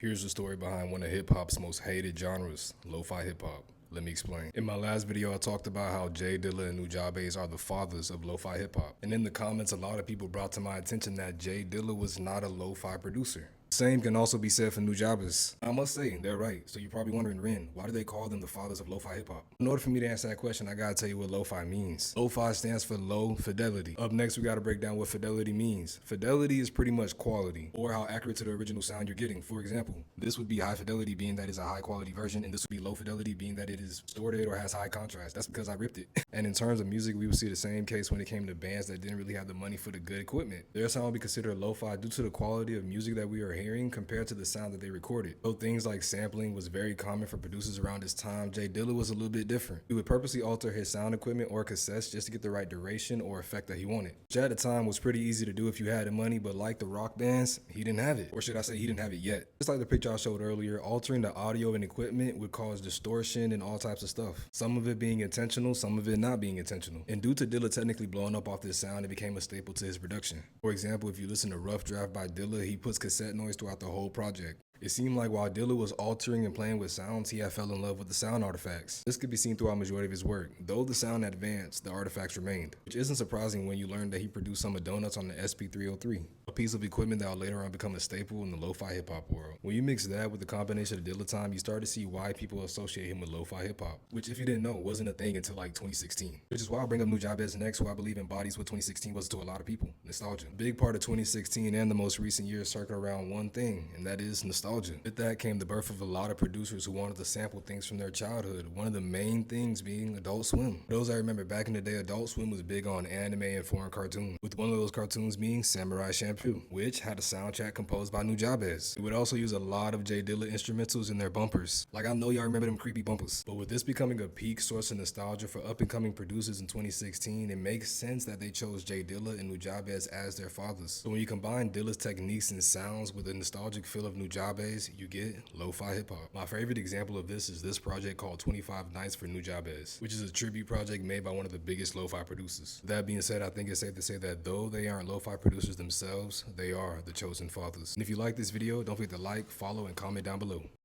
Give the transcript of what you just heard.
Here's the story behind one of hip-hop's most hated genres, lo-fi hip-hop. Let me explain. In my last video, I talked about how Dilla and Nujabes are the fathers of lo-fi hip-hop. And in the comments, a lot of people brought to my attention that Dilla was not a lo-fi producer. Same can also be said for Nujabes. I must say, they're right. So you're probably wondering, Ren, why do they call them the fathers of lo-fi hip-hop? In order for me to answer that question, I gotta tell you what lo-fi means. Lo-fi stands for low fidelity. Up next, we gotta break down what fidelity means. Fidelity is pretty much quality, or how accurate to the original sound you're getting. For example, this would be high fidelity, being that it's a high quality version, and this would be low fidelity, being that it is distorted or has high contrast. That's because I ripped it. And in terms of music, we would see the same case when it came to bands that didn't really have the money for the good equipment. Their sound would be considered lo-fi due to the quality of music that we are hearing compared to the sound that they recorded. Though things like sampling was very common for producers around this time, Dilla was a little bit different. He would purposely alter his sound equipment or cassettes just to get the right duration or effect that he wanted, which at the time was pretty easy to do if you had the money, but like the rock bands, he didn't have it. Or should I say he didn't have it yet. Just like the picture I showed earlier, altering the audio and equipment would cause distortion and all types of stuff. Some of it being intentional, some of it not being intentional. And due to Dilla technically blowing up off this sound, it became a staple to his production. For example, if you listen to Rough Draft by Dilla, he puts cassette noise throughout the whole project. It seemed like while Dilla was altering and playing with sounds, he had fell in love with the sound artifacts. This could be seen throughout majority of his work. Though the sound advanced, the artifacts remained, which isn't surprising when you learn that he produced some of Donuts on the SP303, a piece of equipment that will later on become a staple in the lo-fi hip-hop world. When you mix that with the combination of Dilla time, you start to see why people associate him with lo-fi hip-hop, which if you didn't know, wasn't a thing until like 2016. Which is why I bring up Nujabes next, who I believe embodies what 2016 was to a lot of people, nostalgia. A big part of 2016 and the most recent years circle around one thing, and that is nostalgia. With that came the birth of a lot of producers who wanted to sample things from their childhood, one of the main things being Adult Swim. For those I remember back in the day, Adult Swim was big on anime and foreign cartoons, with one of those cartoons being Samurai Champloo, which had a soundtrack composed by Nujabes. It would also use a lot of Dilla instrumentals in their bumpers. Like, I know y'all remember them creepy bumpers. But with this becoming a peak source of nostalgia for up-and-coming producers in 2016, it makes sense that they chose Dilla and Nujabes as their fathers. So when you combine Dilla's techniques and sounds with the nostalgic feel of Nujabes, you get lo-fi hip-hop. My favorite example of this is this project called 25 Nights for Nujabes, which is a tribute project made by one of the biggest lo-fi producers. That being said, I think it's safe to say that though they aren't lo-fi producers themselves, they are the chosen fathers. And if you like this video, don't forget to like, follow, and comment down below.